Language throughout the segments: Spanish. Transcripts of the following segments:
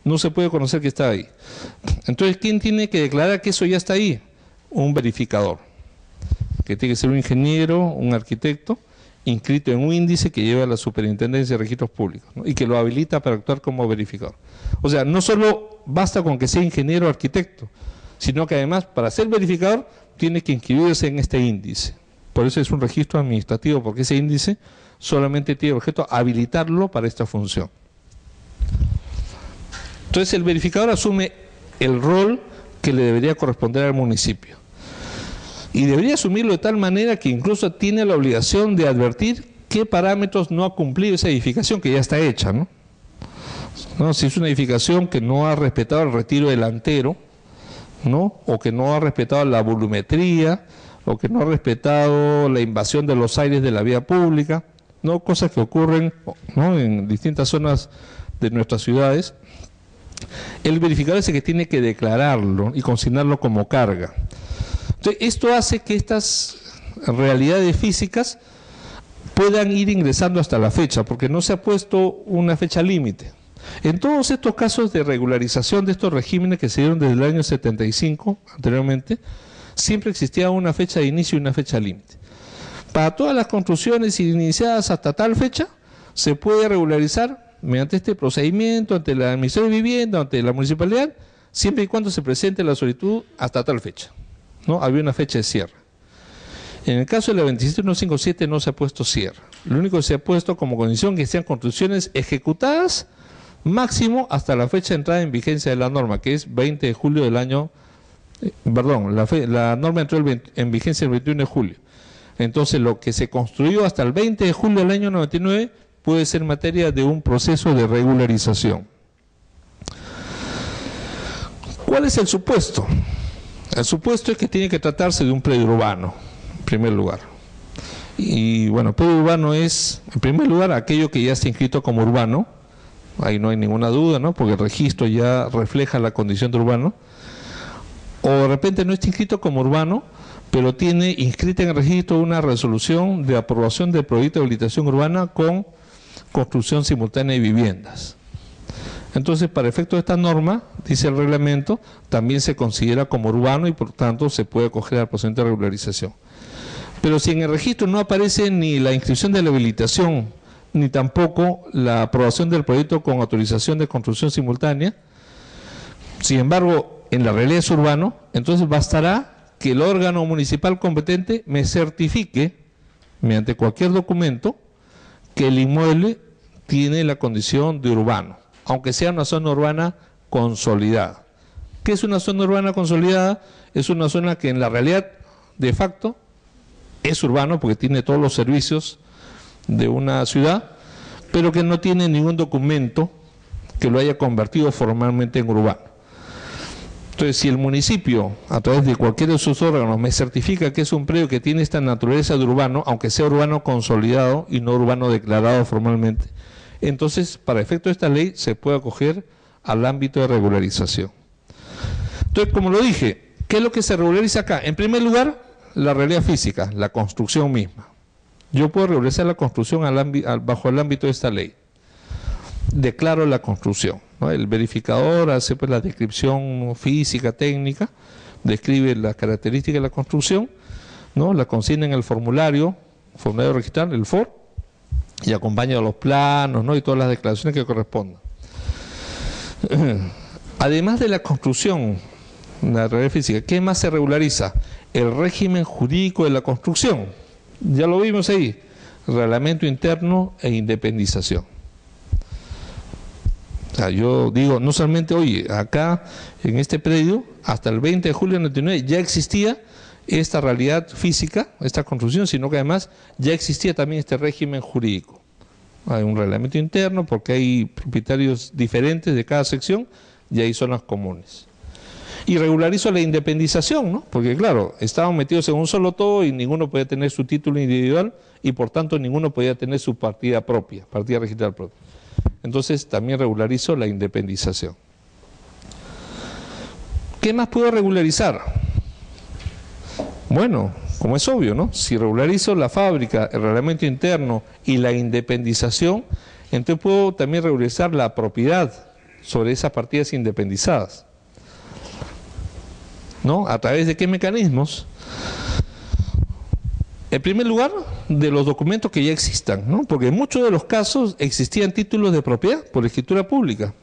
no se puede conocer que está ahí. Entonces, ¿quién tiene que declarar que eso ya está ahí? Un verificador, que tiene que ser un ingeniero, un arquitecto, inscrito en un índice que lleva la Superintendencia de Registros Públicos, ¿no? Y que lo habilita para actuar como verificador. O sea, no solo basta con que sea ingeniero o arquitecto, sino que además, para ser verificador, tiene que inscribirse en este índice. Por eso es un registro administrativo, porque ese índice solamente tiene objeto habilitarlo para esta función. Entonces el verificador asume el rol que le debería corresponder al municipio. Y debería asumirlo de tal manera que incluso tiene la obligación de advertir qué parámetros no ha cumplido esa edificación que ya está hecha, ¿no? ¿No? Si es una edificación que no ha respetado el retiro delantero, ¿no? O que no ha respetado la volumetría, o que no ha respetado la invasión de los aires de la vía pública, ¿no? Cosas que ocurren, ¿no?, en distintas zonas de nuestras ciudades. El verificador es el que tiene que declararlo y consignarlo como carga. Entonces, esto hace que estas realidades físicas puedan ir ingresando hasta la fecha, porque no se ha puesto una fecha límite. En todos estos casos de regularización de estos regímenes que se dieron desde el año 75, anteriormente, siempre existía una fecha de inicio y una fecha límite. Para todas las construcciones iniciadas hasta tal fecha, se puede regularizar mediante este procedimiento ante la Ministerio de Vivienda, ante la Municipalidad, siempre y cuando se presente la solicitud hasta tal fecha, ¿no? Había una fecha de cierre. En el caso de la 27157 no se ha puesto cierre. Lo único que se ha puesto como condición que sean construcciones ejecutadas máximo hasta la fecha de entrada en vigencia de la norma, que es 20 de julio del año, la norma entró en vigencia el 21 de julio. Entonces, lo que se construyó hasta el 20 de julio del año 99 puede ser materia de un proceso de regularización. ¿Cuál es el supuesto? El supuesto es que tiene que tratarse de un predio urbano, en primer lugar. Y bueno, predio urbano es, en primer lugar, aquello que ya está inscrito como urbano. Ahí no hay ninguna duda, ¿no? Porque el registro ya refleja la condición de urbano. O de repente no está inscrito como urbano, pero tiene inscrita en el registro una resolución de aprobación del proyecto de habilitación urbana con construcción simultánea de viviendas. Entonces, para efecto de esta norma, dice el reglamento, también se considera como urbano y por tanto se puede acoger al procedimiento de regularización. Pero si en el registro no aparece ni la inscripción de la habilitación, ni tampoco la aprobación del proyecto con autorización de construcción simultánea, sin embargo, en la realidad es urbano, entonces bastará que el órgano municipal competente me certifique, mediante cualquier documento, que el inmueble tiene la condición de urbano, aunque sea una zona urbana consolidada. ¿Qué es una zona urbana consolidada? Es una zona que en la realidad, de facto, es urbano porque tiene todos los servicios de una ciudad, pero que no tiene ningún documento que lo haya convertido formalmente en urbano. Entonces, si el municipio, a través de cualquiera de sus órganos, me certifica que es un predio que tiene esta naturaleza de urbano, aunque sea urbano consolidado y no urbano declarado formalmente, entonces, para efecto de esta ley, se puede acoger al ámbito de regularización. Entonces, como lo dije, ¿qué es lo que se regulariza acá? En primer lugar, la realidad física, la construcción misma. Yo puedo regularizar la construcción bajo el ámbito de esta ley. Declaro la construcción, ¿no? El verificador hace pues la descripción física, técnica, describe las características de la construcción, ¿no? La consigna en el formulario registral, el FOR, y acompaña los planos, ¿no? Y todas las declaraciones que correspondan. Además de la construcción, la realidad física, ¿qué más se regulariza? El régimen jurídico de la construcción. Ya lo vimos ahí, reglamento interno e independización. O sea, yo digo, no solamente, oye, acá en este predio, hasta el 20 de julio de 99 ya existía esta realidad física, esta construcción, sino que además ya existía también este régimen jurídico. Hay un reglamento interno porque hay propietarios diferentes de cada sección y hay zonas comunes. Y regularizo la independización, ¿no? Porque claro, estaban metidos en un solo todo y ninguno podía tener su título individual y por tanto ninguno podía tener su partida propia, partida registral propia. Entonces también regularizo la independización. ¿Qué más puedo regularizar? Bueno, como es obvio, ¿no? Si regularizo la fábrica, el reglamento interno y la independización, entonces puedo también regularizar la propiedad, sobre esas partidas independizadas, ¿no? ¿A través de qué mecanismos? En primer lugar, de los documentos que ya existan, ¿no? Porque en muchos de los casos existían títulos de propiedad por escritura pública.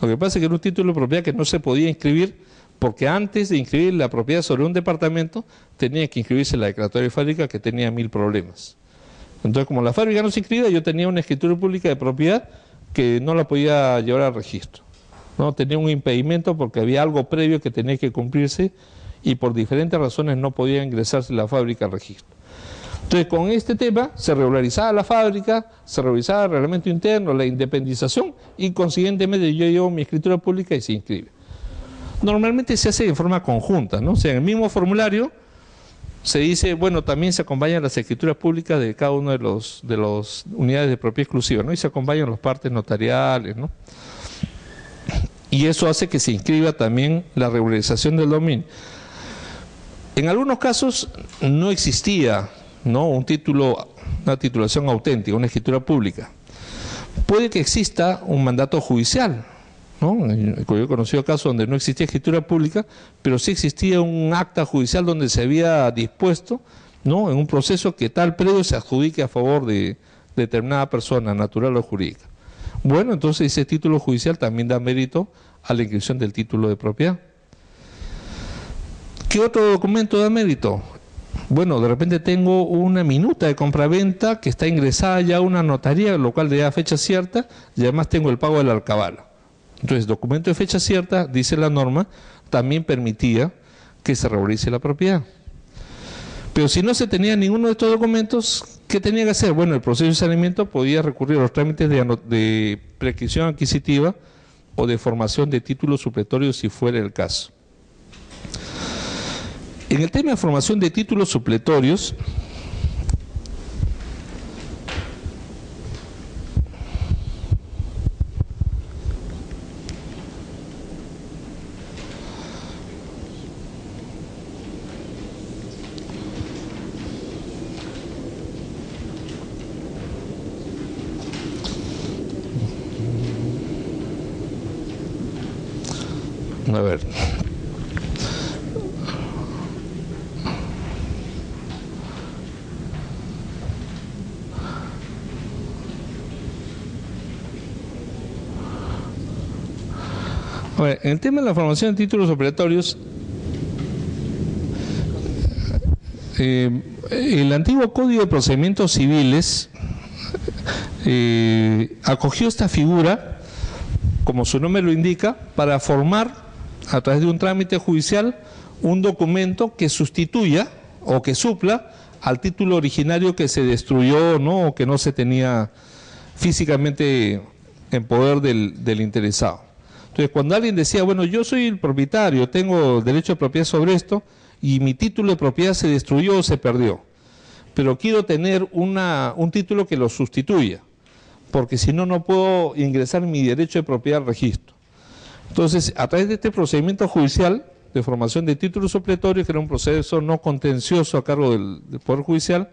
Lo que pasa es que era un título de propiedad que no se podía inscribir porque antes de inscribir la propiedad sobre un departamento tenía que inscribirse la declaratoria de fábrica, que tenía 1000 problemas. Entonces, como la fábrica no se inscribía, yo tenía una escritura pública de propiedad que no la podía llevar al registro, ¿no? Tenía un impedimento porque había algo previo que tenía que cumplirse y por diferentes razones no podía ingresarse la fábrica al registro. Entonces, con este tema se regularizaba la fábrica, se revisaba el reglamento interno, la independización, y consiguientemente yo llevo mi escritura pública y se inscribe. Normalmente se hace de forma conjunta, ¿no? O sea, en el mismo formulario se dice, bueno, también se acompañan las escrituras públicas de cada uno de los unidades de propiedad exclusiva, ¿no? Y se acompañan los partes notariales, ¿no? Y eso hace que se inscriba también la regularización del dominio. En algunos casos no existía, ¿no?, un título, una titulación auténtica, una escritura pública. Puede que exista un mandato judicial, ¿no? Yo he conocido casos donde no existía escritura pública, pero sí existía un acta judicial donde se había dispuesto, ¿no?, en un proceso que tal predio se adjudique a favor de determinada persona, natural o jurídica. Bueno, entonces ese título judicial también da mérito a la inscripción del título de propiedad. ¿Qué otro documento da mérito? Bueno, de repente tengo una minuta de compraventa que está ingresada ya a una notaría, lo cual le da fecha cierta, y además tengo el pago de la alcabala. Entonces, documento de fecha cierta, dice la norma, también permitía que se regularice la propiedad. Pero si no se tenía ninguno de estos documentos, ¿qué tenía que hacer? Bueno, el proceso de saneamiento podía recurrir a los trámites de prescripción adquisitiva o de formación de títulos supletorios si fuera el caso. En el tema de formación de títulos supletorios, a ver, en el tema de la formación de títulos supletorios, el antiguo Código de Procedimientos Civiles acogió esta figura, como su nombre lo indica, para formar a través de un trámite judicial un documento que sustituya o que supla al título originario que se destruyó, ¿no?, o que no se tenía físicamente en poder del interesado. Entonces, cuando alguien decía, bueno, yo soy el propietario, tengo derecho de propiedad sobre esto, y mi título de propiedad se destruyó o se perdió, pero quiero tener un título que lo sustituya, porque si no, no puedo ingresar mi derecho de propiedad al registro. Entonces, a través de este procedimiento judicial de formación de títulos supletorios, que era un proceso no contencioso a cargo del Poder Judicial,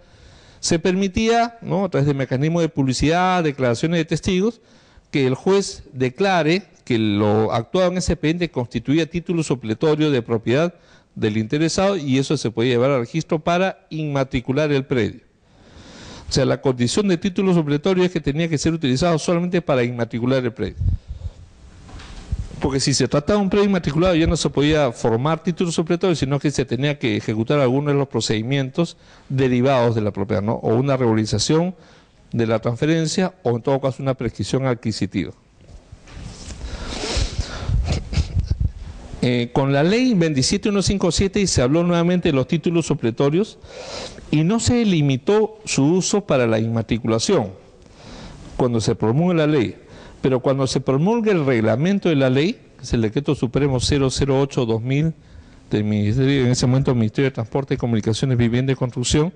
se permitía, ¿no?, a través de mecanismos de publicidad, declaraciones de testigos, que el juez declare que lo actuado en ese expediente constituía título supletorio de propiedad del interesado, y eso se podía llevar al registro para inmatricular el predio. O sea, la condición de título supletorio es que tenía que ser utilizado solamente para inmatricular el predio. Porque si se trataba de un predio inmatriculado ya no se podía formar título supletorio, sino que se tenía que ejecutar alguno de los procedimientos derivados de la propiedad, ¿no?, o una regularización de la transferencia, o en todo caso una prescripción adquisitiva. Con la ley 27157 se habló nuevamente de los títulos supletorios y no se limitó su uso para la inmatriculación cuando se promulga la ley, pero cuando se promulga el reglamento de la ley, que es el Decreto Supremo 008-2000 del Ministerio, en ese momento Ministerio de Transporte, Comunicaciones, Vivienda y Construcción,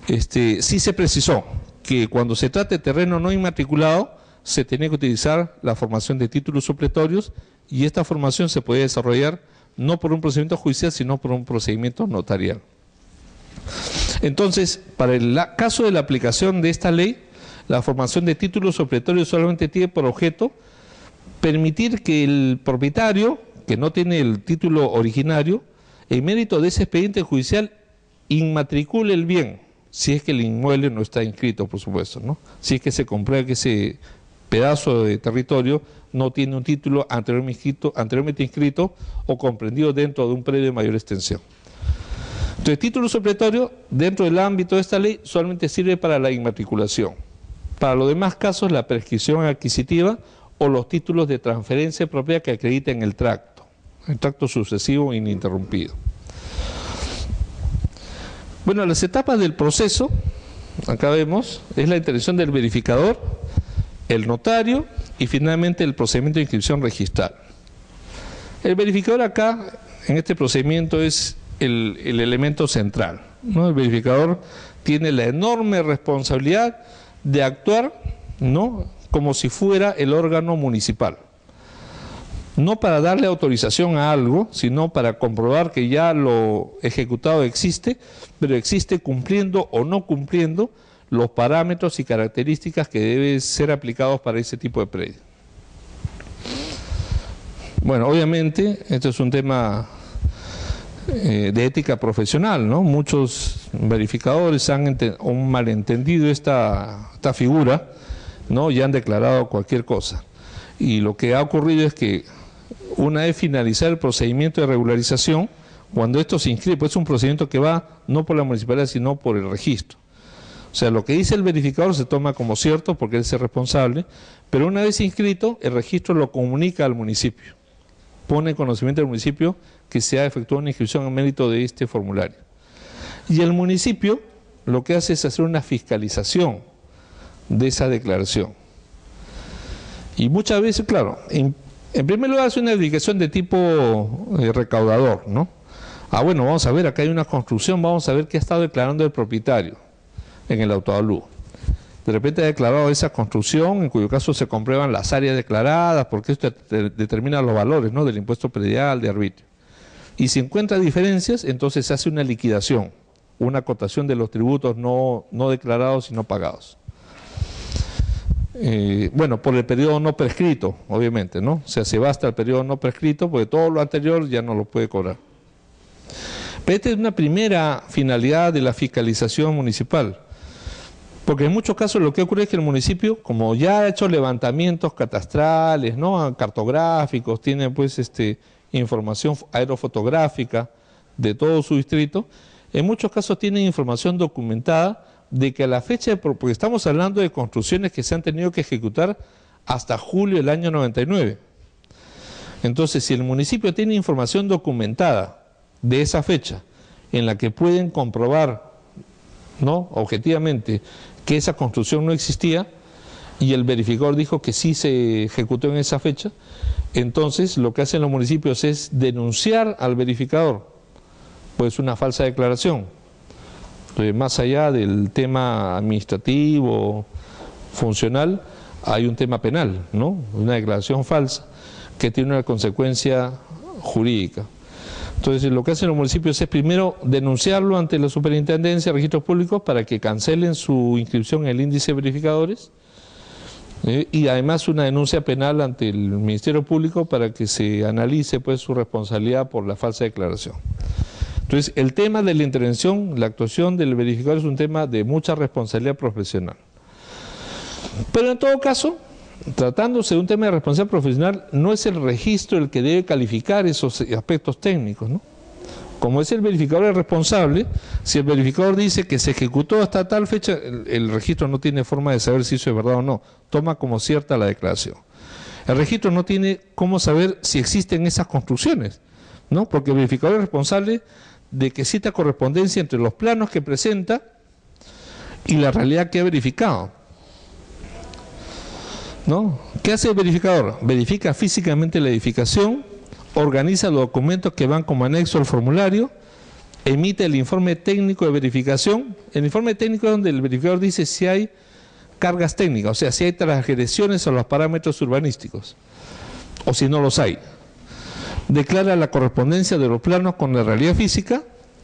sí se precisó que cuando se trate de terreno no inmatriculado se tenía que utilizar la formación de títulos supletorios, y esta formación se podía desarrollar no por un procedimiento judicial, sino por un procedimiento notarial. Entonces, para el caso de la aplicación de esta ley, la formación de títulos supletorios solamente tiene por objeto permitir que el propietario, que no tiene el título originario, en mérito de ese expediente judicial, inmatricule el bien, si es que el inmueble no está inscrito, por supuesto, ¿no? Si es que se comprueba que ese pedazo de territorio no tiene un título anteriormente inscrito o comprendido dentro de un predio de mayor extensión. Entonces, el título supletorio, dentro del ámbito de esta ley, solamente sirve para la inmatriculación. Para los demás casos, la prescripción adquisitiva o los títulos de transferencia de propiedad que acrediten el tracto sucesivo ininterrumpido. Bueno, las etapas del proceso, acá vemos, es la intervención del verificador, el notario y finalmente el procedimiento de inscripción registral. El verificador acá, en este procedimiento, es el elemento central, ¿no? El verificador tiene la enorme responsabilidad de actuar, ¿no?, como si fuera el órgano municipal. No para darle autorización a algo, sino para comprobar que ya lo ejecutado existe, pero existe cumpliendo o no cumpliendo los parámetros y características que deben ser aplicados para ese tipo de predio. Bueno, obviamente, esto es un tema de ética profesional, ¿no? Muchos verificadores han malentendido esta figura, ¿no? Y han declarado cualquier cosa. Y lo que ha ocurrido es que una vez finalizado el procedimiento de regularización, cuando esto se inscribe, pues es un procedimiento que va no por la municipalidad, sino por el registro. O sea, lo que dice el verificador se toma como cierto porque él es el responsable, pero una vez inscrito, el registro lo comunica al municipio. Pone en conocimiento del municipio que se ha efectuado una inscripción en mérito de este formulario. Y el municipio lo que hace es hacer una fiscalización de esa declaración. Y muchas veces, claro, en primer lugar hace una verificación de tipo recaudador, ¿no? Bueno, vamos a ver, acá hay una construcción, vamos a ver qué ha estado declarando el propietario en el autoavalúo. De repente ha declarado esa construcción, en cuyo caso se comprueban las áreas declaradas, porque esto determina los valores, ¿no?, del impuesto predial, de arbitrio. Y si encuentra diferencias, entonces se hace una liquidación, una acotación de los tributos no declarados y no pagados. Bueno, por el periodo no prescrito, obviamente, ¿no? O sea, se basta el periodo no prescrito, porque todo lo anterior ya no lo puede cobrar. Pero esta es una primera finalidad de la fiscalización municipal, porque en muchos casos lo que ocurre es que el municipio, como ya ha hecho levantamientos catastrales, ¿no?, cartográficos, tiene pues información aerofotográfica de todo su distrito, en muchos casos tienen información documentada de que a la fecha, porque estamos hablando de construcciones que se han tenido que ejecutar hasta julio del año 99. Entonces, si el municipio tiene información documentada de esa fecha, en la que pueden comprobar, ¿no?, objetivamente, que esa construcción no existía, y el verificador dijo que sí se ejecutó en esa fecha, entonces lo que hacen los municipios es denunciar al verificador, pues una falsa declaración. Entonces, más allá del tema administrativo, funcional, hay un tema penal, ¿no? Una declaración falsa que tiene una consecuencia jurídica. Entonces, lo que hacen los municipios es primero denunciarlo ante la Superintendencia de Registros Públicos para que cancelen su inscripción en el índice de verificadores, y además una denuncia penal ante el Ministerio Público para que se analice pues su responsabilidad por la falsa declaración. Entonces, el tema de la intervención, la actuación del verificador es un tema de mucha responsabilidad profesional. Pero en todo caso, tratándose de un tema de responsabilidad profesional, no es el registro el que debe calificar esos aspectos técnicos, ¿no? Como es el verificador el responsable, si el verificador dice que se ejecutó hasta tal fecha, el registro no tiene forma de saber si eso es verdad o no, toma como cierta la declaración. El registro no tiene cómo saber si existen esas construcciones, ¿no? Porque el verificador es responsable de que exista correspondencia entre los planos que presenta y la realidad que ha verificado, ¿no? ¿Qué hace el verificador? Verifica físicamente la edificación, organiza los documentos que van como anexo al formulario, emite el informe técnico de verificación. El informe técnico es donde el verificador dice si hay cargas técnicas, o sea, si hay transgresiones a los parámetros urbanísticos, o si no los hay. Declara la correspondencia de los planos con la realidad física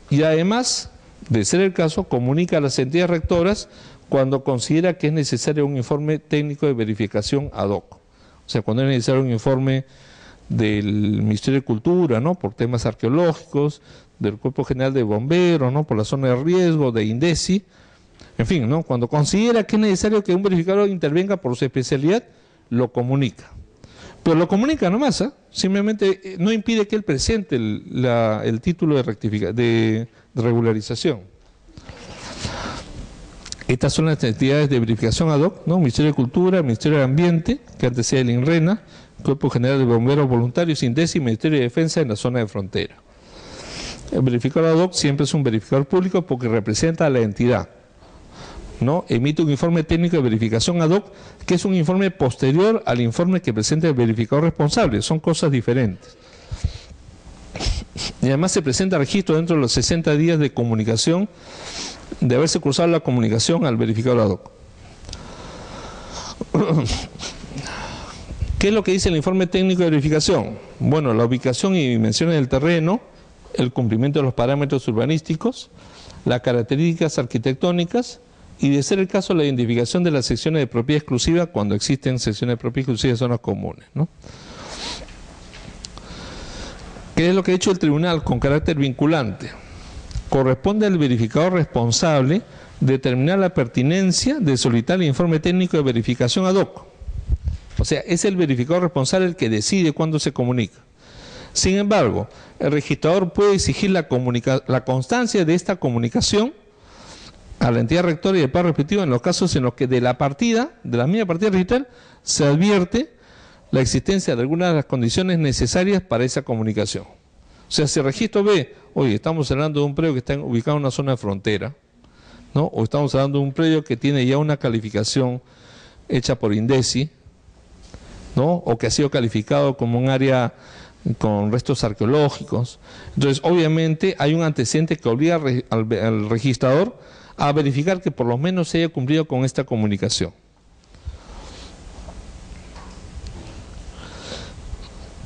y además, de ser el caso, comunica a las entidades rectoras cuando considera que es necesario un informe técnico de verificación ad hoc, O sea, cuando es necesario un informe del Ministerio de Cultura, ¿no? Por temas arqueológicos, del Cuerpo General de Bomberos, ¿no? Por la zona de riesgo, de INDECI, en fin, ¿no? Cuando considera que es necesario que un verificador intervenga por su especialidad, lo comunica. Pero lo comunica nomás, ¿eh? Simplemente no impide que él presente el título de regularización. Estas son las entidades de verificación ad hoc, ¿no? Ministerio de Cultura, Ministerio de Ambiente, que antes era el INRENA, Cuerpo General de Bomberos Voluntarios, INDECI y Ministerio de Defensa en la zona de frontera. El verificador ad hoc siempre es un verificador público porque representa a la entidad, ¿no? Emite un informe técnico de verificación ad hoc, que es un informe posterior al informe que presenta el verificador responsable. Son cosas diferentes. Y además se presenta registro dentro de los 60 días de comunicación, de haberse cruzado la comunicación al verificador ad hoc. ¿Qué es lo que dice el informe técnico de verificación? Bueno, la ubicación y dimensiones del terreno, el cumplimiento de los parámetros urbanísticos, las características arquitectónicas y, de ser el caso, la identificación de las secciones de propiedad exclusiva cuando existen secciones de propiedad exclusiva en zonas comunes, ¿no? ¿Qué es lo que ha hecho el tribunal con carácter vinculante? Corresponde al verificador responsable determinar la pertinencia de solicitar el informe técnico de verificación ad hoc. O sea, es el verificador responsable el que decide cuándo se comunica. Sin embargo, el registrador puede exigir la constancia de esta comunicación a la entidad rectora y el par respectivo en los casos en los que de la misma partida registral, se advierte la existencia de algunas de las condiciones necesarias para esa comunicación. O sea, si el registro ve, oye, estamos hablando de un predio que está ubicado en una zona de frontera, ¿no? O estamos hablando de un predio que tiene ya una calificación hecha por INDECI, ¿no? O que ha sido calificado como un área con restos arqueológicos. Entonces, obviamente, hay un antecedente que obliga al registrador a verificar que por lo menos se haya cumplido con esta comunicación.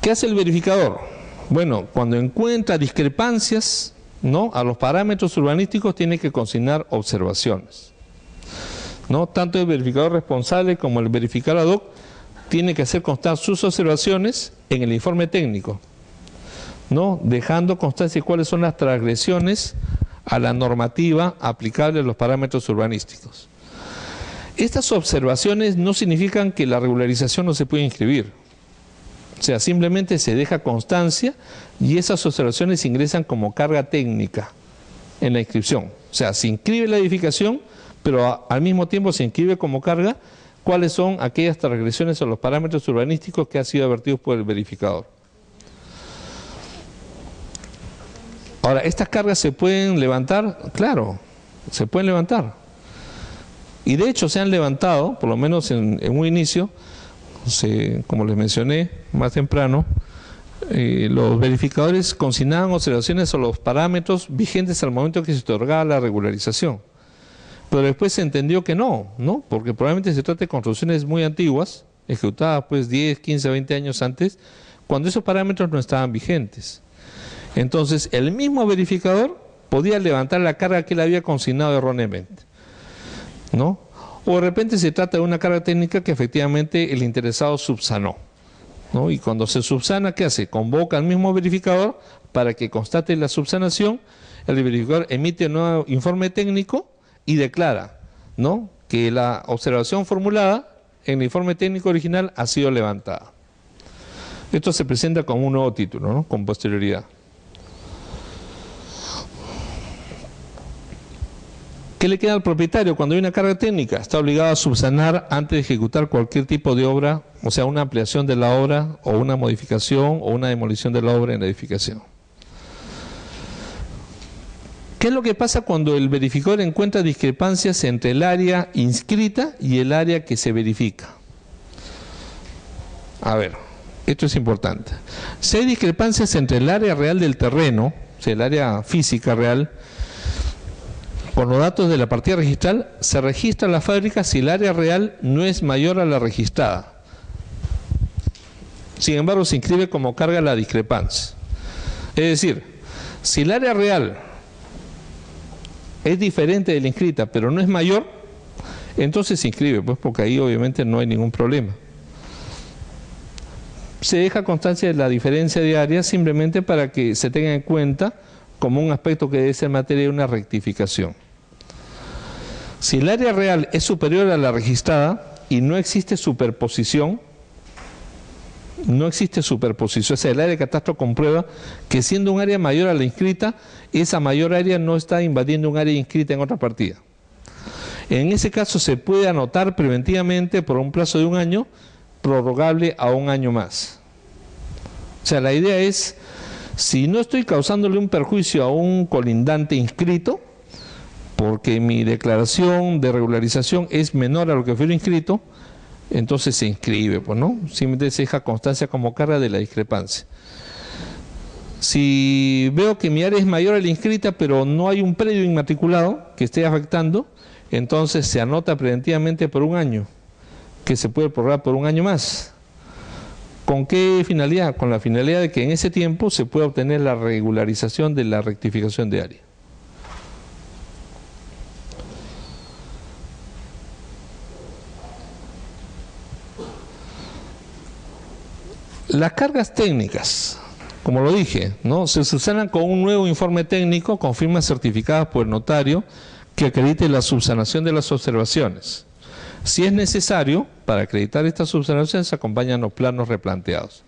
¿Qué hace el verificador? Bueno, cuando encuentra discrepancias, ¿no?, a los parámetros urbanísticos, tiene que consignar observaciones, ¿no? Tanto el verificador responsable como el verificador ad hoc tiene que hacer constar sus observaciones en el informe técnico, ¿no?, dejando constancia de cuáles son las transgresiones a la normativa aplicable a los parámetros urbanísticos. Estas observaciones no significan que la regularización no se puede inscribir. O sea, simplemente se deja constancia y esas observaciones ingresan como carga técnica en la inscripción. O sea, se inscribe la edificación, pero al mismo tiempo se inscribe como carga cuáles son aquellas transgresiones a los parámetros urbanísticos que han sido advertidos por el verificador. Ahora, ¿estas cargas se pueden levantar? Claro, se pueden levantar. Y de hecho se han levantado, por lo menos en un inicio, como les mencioné más temprano, los verificadores consignaban observaciones sobre los parámetros vigentes al momento que se otorgaba la regularización. Pero después se entendió que no, porque probablemente se trata de construcciones muy antiguas, ejecutadas pues 10, 15, 20 años antes, cuando esos parámetros no estaban vigentes. Entonces, el mismo verificador podía levantar la carga que él había consignado erróneamente, ¿no? O de repente se trata de una carga técnica que efectivamente el interesado subsanó, ¿no? Y cuando se subsana, ¿qué hace? Convoca al mismo verificador para que constate la subsanación. El verificador emite un nuevo informe técnico y declara, ¿no?, que la observación formulada en el informe técnico original ha sido levantada. Esto se presenta como un nuevo título, ¿no?, con posterioridad. ¿Qué le queda al propietario cuando hay una carga técnica? Está obligado a subsanar antes de ejecutar cualquier tipo de obra, o sea, una ampliación de la obra, o una modificación, o una demolición de la obra en la edificación. ¿Qué es lo que pasa cuando el verificador encuentra discrepancias entre el área inscrita y el área que se verifica? A ver, esto es importante. Si hay discrepancias entre el área real del terreno, o sea, el área física real, con los datos de la partida registral, se registra la fábrica si el área real no es mayor a la registrada. Sin embargo, se inscribe como carga la discrepancia. Es decir, si el área real es diferente de la inscrita, pero no es mayor, entonces se inscribe, pues, porque ahí obviamente no hay ningún problema. se deja constancia de la diferencia de área simplemente para que se tenga en cuenta como un aspecto que debe ser materia de una rectificación. Si el área real es superior a la registrada y no existe superposición, o sea, el área de catastro comprueba que siendo un área mayor a la inscrita, esa mayor área no está invadiendo un área inscrita en otra partida. En ese caso se puede anotar preventivamente por un plazo de 1 año, prorrogable a 1 año más. O sea, la idea es, si no estoy causándole un perjuicio a un colindante inscrito, porque mi declaración de regularización es menor a lo que fue inscrito, entonces se inscribe, pues, ¿no? Simplemente se deja constancia como carga de la discrepancia. Si veo que mi área es mayor a la inscrita, pero no hay un predio inmatriculado que esté afectando, entonces se anota preventivamente por 1 año, que se puede prorrogar por 1 año más. ¿Con qué finalidad? Con la finalidad de que en ese tiempo se pueda obtener la regularización de la rectificación de área. Las cargas técnicas, como lo dije, ¿no?, se subsanan con un nuevo informe técnico con firmas certificadas por el notario que acredite la subsanación de las observaciones. Si es necesario, para acreditar esta subsanación se acompañan los planos replanteados.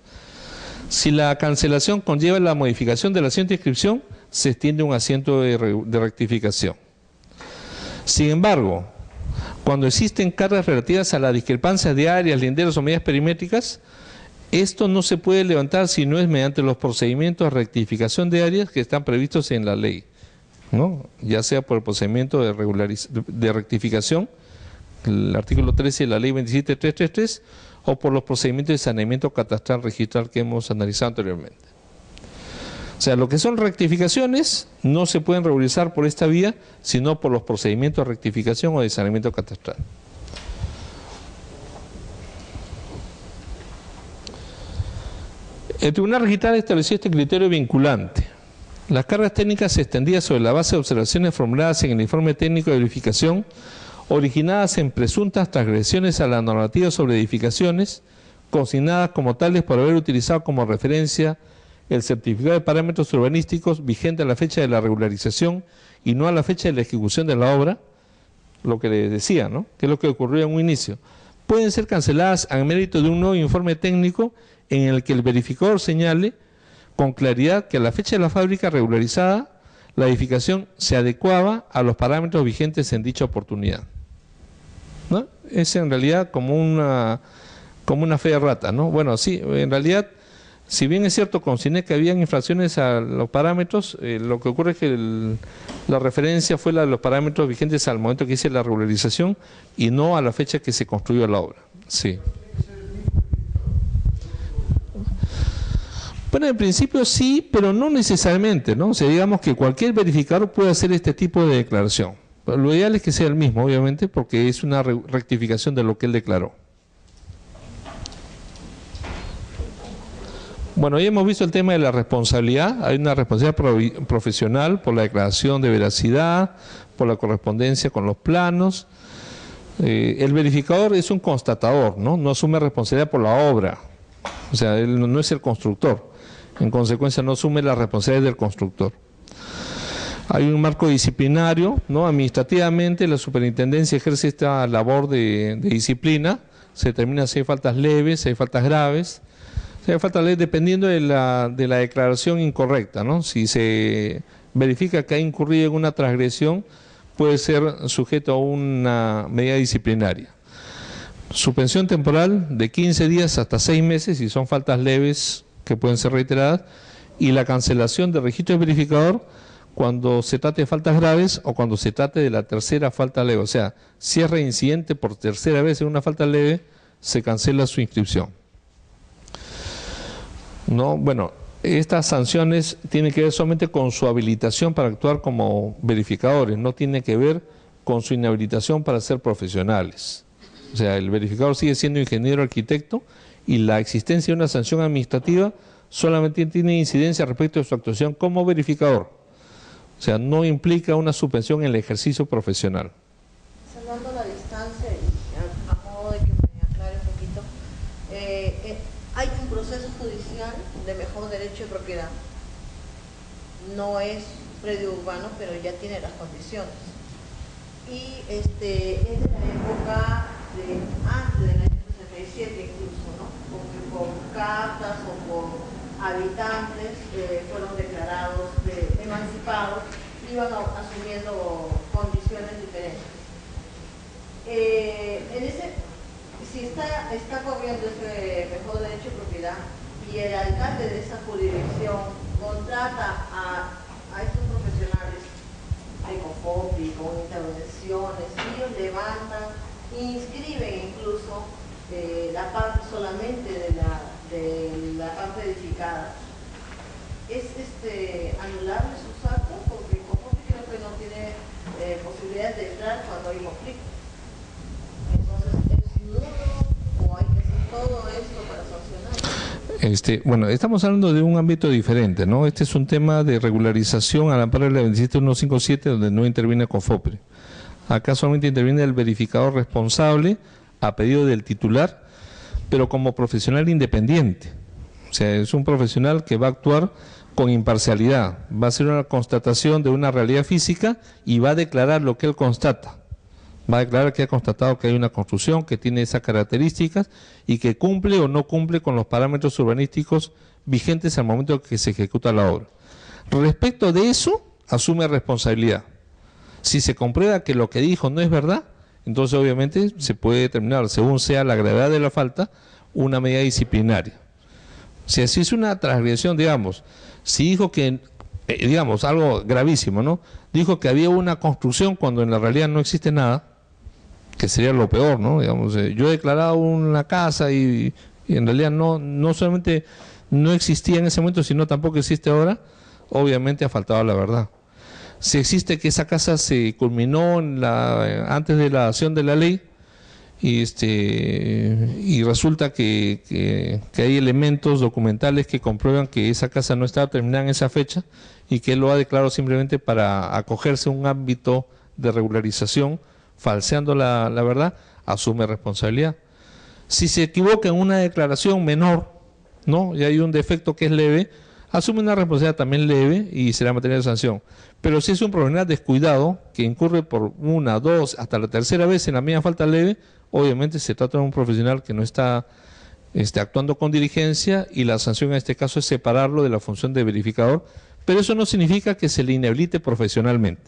Si la cancelación conlleva la modificación de la siguiente inscripción, se extiende un asiento de rectificación. Sin embargo, cuando existen cargas relativas a la discrepancia de áreas, linderos o medidas perimétricas, esto no se puede levantar si no es mediante los procedimientos de rectificación de áreas que están previstos en la ley, ¿no?, ya sea por el procedimiento de rectificación, el artículo 13 de la ley 27333, o por los procedimientos de saneamiento catastral registral que hemos analizado anteriormente. O sea, lo que son rectificaciones no se pueden regularizar por esta vía, sino por los procedimientos de rectificación o de saneamiento catastral. El Tribunal Registral estableció este criterio vinculante. Las cargas técnicas extendidas sobre la base de observaciones formuladas en el informe técnico de verificación, originadas en presuntas transgresiones a la normativa sobre edificaciones, consignadas como tales por haber utilizado como referencia el certificado de parámetros urbanísticos vigente a la fecha de la regularización y no a la fecha de la ejecución de la obra, lo que les decía, ¿no?, que es lo que ocurrió en un inicio, pueden ser canceladas a mérito de un nuevo informe técnico en el que el verificador señale con claridad que a la fecha de la fábrica regularizada la edificación se adecuaba a los parámetros vigentes en dicha oportunidad, ¿no? Es en realidad como una fe de rata, ¿no? Bueno, sí, en realidad, si bien es cierto, consigné que habían infracciones a los parámetros, lo que ocurre es que la referencia fue la de los parámetros vigentes al momento que hice la regularización y no a la fecha que se construyó la obra. Sí. Bueno, en principio sí, pero no necesariamente, ¿no? O sea, digamos que cualquier verificador puede hacer este tipo de declaración. Pero lo ideal es que sea el mismo, obviamente, porque es una rectificación de lo que él declaró. Bueno, ya hemos visto el tema de la responsabilidad. Hay una responsabilidad profesional por la declaración de veracidad, por la correspondencia con los planos. El verificador es un constatador, ¿no? No asume responsabilidad por la obra. O sea, él no es el constructor. En consecuencia, no asume la responsabilidad del constructor. Hay un marco disciplinario, ¿no? Administrativamente, la superintendencia ejerce esta labor de disciplina. Se determina si hay faltas leves, si hay faltas graves. Si hay faltas leves, dependiendo de la declaración incorrecta, ¿no? Si se verifica que ha incurrido en una transgresión, puede ser sujeto a una medida disciplinaria. Suspensión temporal de 15 días hasta 6 meses, si son faltas leves que pueden ser reiteradas, y la cancelación del registro de verificador cuando se trate de faltas graves o cuando se trate de la tercera falta leve. O sea, si es reincidente por tercera vez en una falta leve, se cancela su inscripción. No, bueno, estas sanciones tienen que ver solamente con su habilitación para actuar como verificadores, no tiene que ver con su inhabilitación para ser profesionales. O sea, el verificador sigue siendo ingeniero arquitecto y la existencia de una sanción administrativa solamente tiene incidencia respecto de su actuación como verificador. O sea, no implica una suspensión en el ejercicio profesional. Salvando la distancia y a modo de que me aclare un poquito, hay un proceso de mejor derecho de propiedad. No es predio urbano, pero ya tiene las condiciones. Y es de la época antes del año 67 incluso, ¿no? Porque por cartas o por habitantes fueron declarados emancipados, iban asumiendo condiciones diferentes. Si está corriendo ese mejor derecho de propiedad y el alcalde de esa jurisdicción contrata a estos profesionales de COFOPRI con intervenciones, ellos levantan, inscriben incluso la parte solamente de la parte edificada. ¿Es anulable sus actos? Porque COFOPRI creo que no tiene posibilidad de entrar cuando hay conflicto. Entonces, ¿es nulo o hay que hacer todo esto para sancionar? Bueno, estamos hablando de un ámbito diferente, ¿no? Este es un tema de regularización al amparo de la 27157, donde no interviene COFOPRI. Acá solamente interviene el verificador responsable a pedido del titular, pero como profesional independiente. O sea, es un profesional que va a actuar con imparcialidad, va a hacer una constatación de una realidad física y va a declarar lo que él constata. Va a declarar que ha constatado que hay una construcción que tiene esas características y que cumple o no cumple con los parámetros urbanísticos vigentes al momento que se ejecuta la obra. Respecto de eso, asume responsabilidad. Si se comprueba que lo que dijo no es verdad, entonces obviamente se puede determinar, según sea la gravedad de la falta, una medida disciplinaria. Si así es una transgresión, digamos, si dijo que, digamos, algo gravísimo, ¿no? Dijo que había una construcción cuando en la realidad no existe nada, que sería lo peor, ¿no? Digamos, yo he declarado una casa y en realidad no solamente no existía en ese momento, sino tampoco existe ahora, obviamente ha faltado la verdad. Si existe que esa casa se culminó antes de la acción de la ley y resulta que hay elementos documentales que comprueban que esa casa no estaba terminada en esa fecha y que él lo ha declarado simplemente para acogerse a un ámbito de regularización, falseando la verdad, asume responsabilidad. Si se equivoca en una declaración menor, ¿no? Y hay un defecto que es leve, asume una responsabilidad también leve y será materia de sanción. Pero si es un profesional descuidado, que incurre por una, dos, hasta la tercera vez en la misma falta leve, obviamente se trata de un profesional que no está actuando con diligencia y la sanción en este caso es separarlo de la función de verificador, pero eso no significa que se le inhabilite profesionalmente,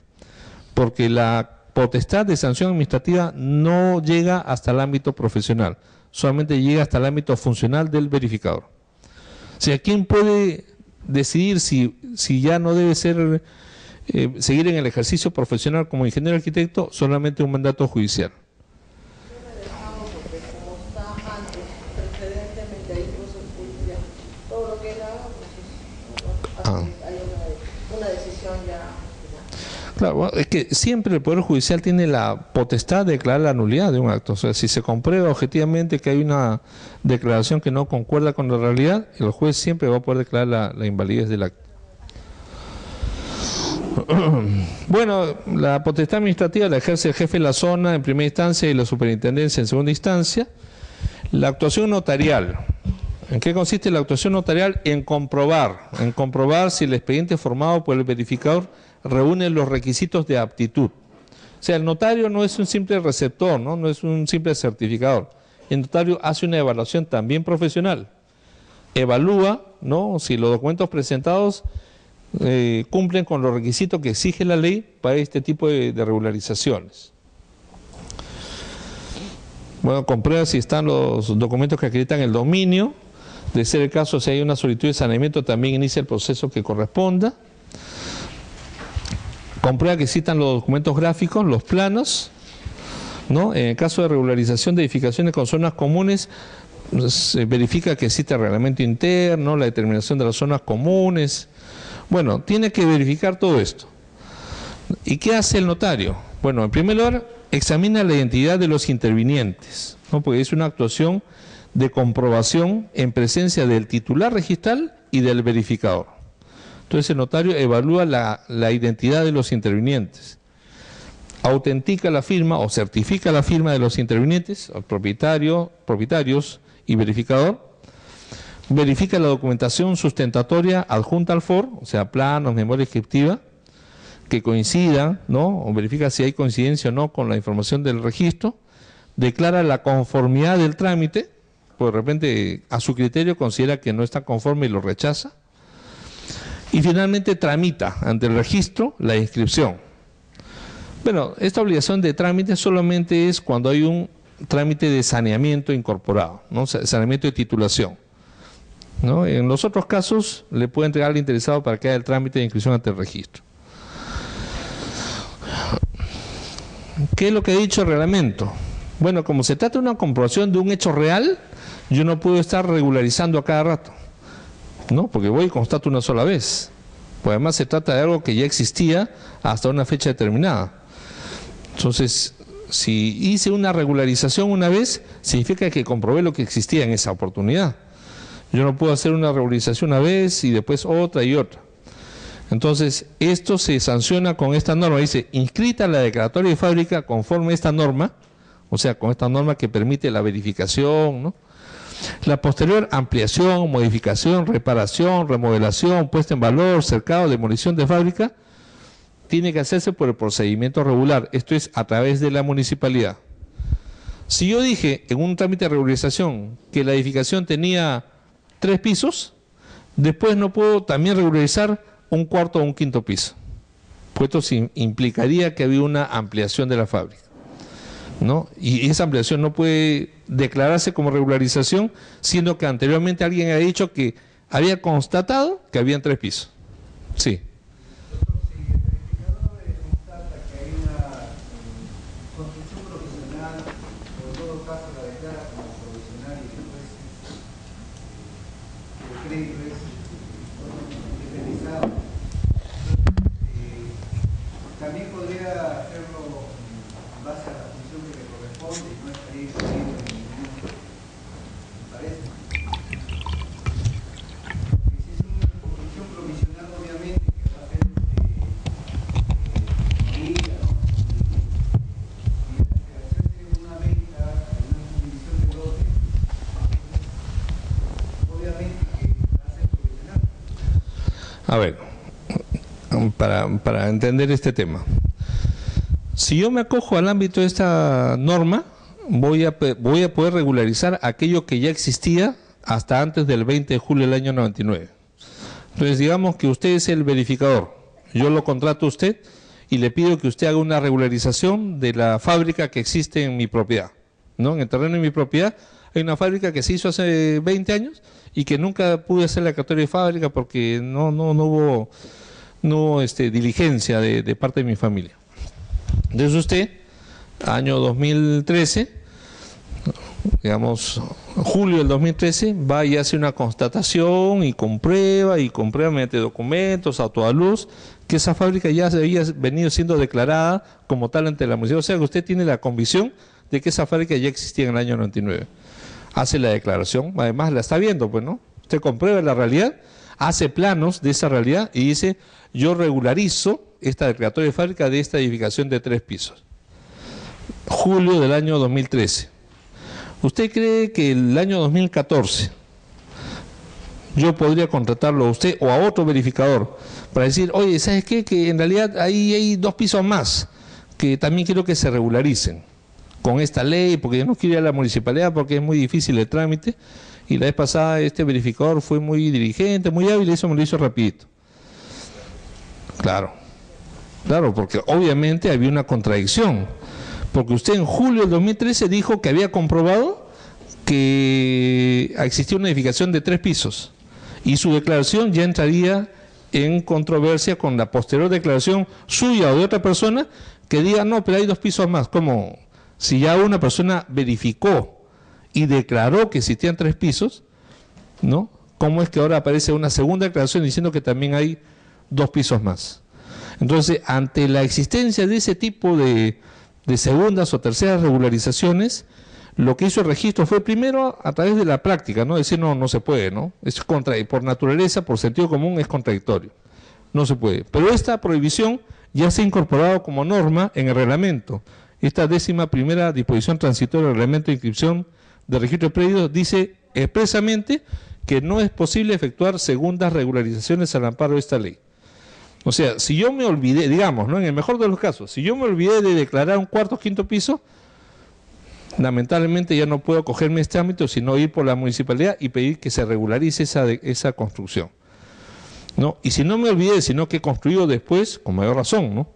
porque la potestad de sanción administrativa no llega hasta el ámbito profesional, solamente llega hasta el ámbito funcional del verificador. O sea, ¿quién puede decidir si ya no debe ser seguir en el ejercicio profesional como ingeniero arquitecto? Solamente un mandato judicial. Yo me he dejado porque como está antes, precedentemente ahí puso el juicio, todo lo que él haga, pues hay una decisión ya. Claro, es que siempre el Poder Judicial tiene la potestad de declarar la nulidad de un acto. O sea, si se comprueba objetivamente que hay una declaración que no concuerda con la realidad, el juez siempre va a poder declarar la invalidez del acto. Bueno, la potestad administrativa la ejerce el jefe de la zona en primera instancia y la superintendencia en segunda instancia. La actuación notarial. ¿En qué consiste la actuación notarial? En comprobar si el expediente formado por el verificador reúne los requisitos de aptitud. O sea, el notario no es un simple receptor, no es un simple certificador. El notario hace una evaluación también profesional. Evalúa, ¿no?, si los documentos presentados cumplen con los requisitos que exige la ley para este tipo de regularizaciones. Bueno, comprueba si están los documentos que acreditan el dominio. De ser el caso, si hay una solicitud de saneamiento, también inicia el proceso que corresponda. Comprueba que existan los documentos gráficos, los planos, ¿no? En el caso de regularización de edificaciones con zonas comunes, se verifica que existe el reglamento interno, la determinación de las zonas comunes. Bueno, tiene que verificar todo esto. ¿Y qué hace el notario? Bueno, en primer lugar, examina la identidad de los intervinientes, ¿no?, porque es una actuación de comprobación en presencia del titular registral y del verificador. Entonces el notario evalúa la identidad de los intervinientes, autentica la firma o certifica la firma de los intervinientes, el propietarios y verificador, verifica la documentación sustentatoria adjunta al FOR, o sea, planos, memoria descriptiva, que coincidan, ¿no? O verifica si hay coincidencia o no con la información del registro, declara la conformidad del trámite, pues de repente a su criterio considera que no está conforme y lo rechaza, y finalmente tramita ante el registro la inscripción. Bueno, esta obligación de trámite solamente es cuando hay un trámite de saneamiento incorporado, ¿no? Saneamiento de titulación, ¿no? En los otros casos le puede entregar al interesado para que haga el trámite de inscripción ante el registro. ¿Qué es lo que ha dicho el reglamento? Bueno, como se trata de una comprobación de un hecho real, yo no puedo estar regularizando a cada rato, ¿no? Porque voy y constato una sola vez. Pues además se trata de algo que ya existía hasta una fecha determinada. Entonces, si hice una regularización una vez, significa que comprobé lo que existía en esa oportunidad. Yo no puedo hacer una regularización una vez y después otra y otra. Entonces, esto se sanciona con esta norma. Dice, inscrita la declaratoria de fábrica conforme a esta norma, o sea, con esta norma que permite la verificación, ¿no? La posterior ampliación, modificación, reparación, remodelación, puesta en valor, cercado, demolición de fábrica, tiene que hacerse por el procedimiento regular. Esto es a través de la municipalidad. Si yo dije en un trámite de regularización que la edificación tenía 3 pisos, después no puedo también regularizar un cuarto o un quinto piso, pues esto implicaría que había una ampliación de la fábrica, ¿no? Y esa ampliación no puede declararse como regularización, siendo que anteriormente alguien ha dicho que había constatado que habían 3 pisos. Sí. También podría hacerlo en base a la función que le corresponde y no estaría incluido en ningún, me parece. Porque si es una función provisional, obviamente, que va a ser medida, ¿no? Y hacerse una venta, una subdivisión de lote, obviamente que va a ser provisional. A ver, para entender este tema, si yo me acojo al ámbito de esta norma, voy a poder regularizar aquello que ya existía hasta antes del 20 de julio del año 99. Entonces, digamos que usted es el verificador, yo lo contrato a usted y le pido que usted haga una regularización de la fábrica que existe en mi propiedad, ¿no? En el terreno de mi propiedad hay una fábrica que se hizo hace 20 años y que nunca pude hacer la declaratoria de fábrica porque no hubo diligencia de parte de mi familia. Entonces usted, año 2013, digamos, julio del 2013, va y hace una constatación y comprueba mediante documentos, a toda luz, que esa fábrica ya había venido siendo declarada como tal ante la municipalidad. O sea que usted tiene la convicción de que esa fábrica ya existía en el año 99. Hace la declaración, además la está viendo, pues, ¿no? Usted comprueba la realidad, hace planos de esa realidad y dice, yo regularizo esta declaratoria de fábrica de esta edificación de 3 pisos. Julio del año 2013. ¿Usted cree que el año 2014 yo podría contratarlo a usted o a otro verificador para decir, oye, ¿sabes qué? Que en realidad ahí hay 2 pisos más que también quiero que se regularicen con esta ley, porque yo no quiero ir a la municipalidad porque es muy difícil el trámite, y la vez pasada este verificador fue muy diligente, muy hábil, y eso me lo hizo rapidito. Claro, porque obviamente había una contradicción, porque usted en julio del 2013 dijo que había comprobado que existía una edificación de 3 pisos, y su declaración ya entraría en controversia con la posterior declaración suya o de otra persona que diga, no, pero hay 2 pisos más. Como si ya una persona verificó y declaró que existían 3 pisos, ¿no? ¿Cómo es que ahora aparece una segunda declaración diciendo que también hay 2 pisos más? Entonces, ante la existencia de ese tipo de segundas o terceras regularizaciones, lo que hizo el registro fue primero a través de la práctica, ¿no? Decir, no se puede, ¿no? Es por naturaleza, por sentido común, es contradictorio. No se puede. Pero esta prohibición ya se ha incorporado como norma en el reglamento. Esta 11ª disposición transitoria del reglamento de inscripción de registro de predios dice expresamente que no es posible efectuar segundas regularizaciones al amparo de esta ley. O sea, si yo me olvidé, digamos, ¿no?, en el mejor de los casos, si yo me olvidé de declarar un cuarto o quinto piso, lamentablemente ya no puedo cogerme este ámbito, sino ir por la municipalidad y pedir que se regularice esa construcción, ¿no? Y si no me olvidé, sino que he construido después, con mayor razón, ¿no?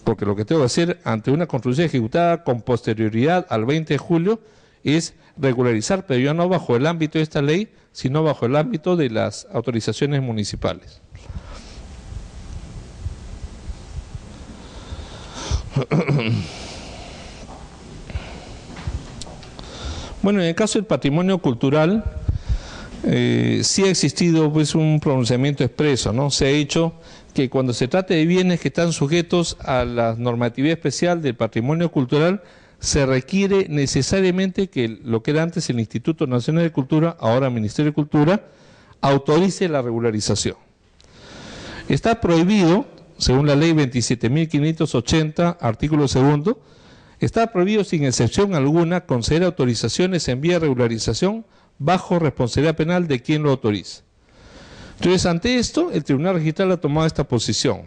Porque lo que tengo que hacer ante una construcción ejecutada con posterioridad al 20 de julio es regularizar, pero ya no bajo el ámbito de esta ley, sino bajo el ámbito de las autorizaciones municipales. Bueno, en el caso del patrimonio cultural, sí ha existido pues un pronunciamiento expreso, ¿no? Se ha dicho que cuando se trate de bienes que están sujetos a la normatividad especial del patrimonio cultural, se requiere necesariamente que lo que era antes el Instituto Nacional de Cultura, ahora Ministerio de Cultura, autorice la regularización. Está prohibido, según la ley 27.580, artículo 2, está prohibido sin excepción alguna conceder autorizaciones en vía de regularización bajo responsabilidad penal de quien lo autorice. Entonces, ante esto, el Tribunal Registral ha tomado esta posición.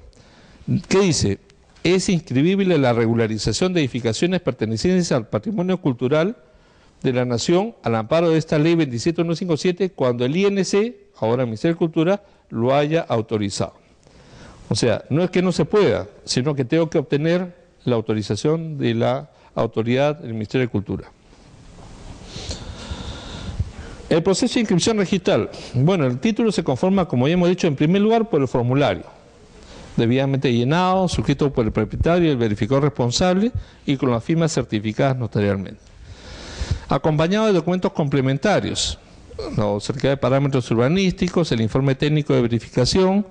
¿Qué dice? Es inscribible la regularización de edificaciones pertenecientes al patrimonio cultural de la Nación al amparo de esta ley 27157 cuando el INC, ahora Ministerio de Cultura, lo haya autorizado. O sea, no es que no se pueda, sino que tengo que obtener la autorización de la autoridad del Ministerio de Cultura. El proceso de inscripción registral. Bueno, el título se conforma, como ya hemos dicho, en primer lugar por el formulario, debidamente llenado, suscrito por el propietario y el verificador responsable y con las firmas certificadas notarialmente. Acompañado de documentos complementarios, la certificado de parámetros urbanísticos, el informe técnico de verificación,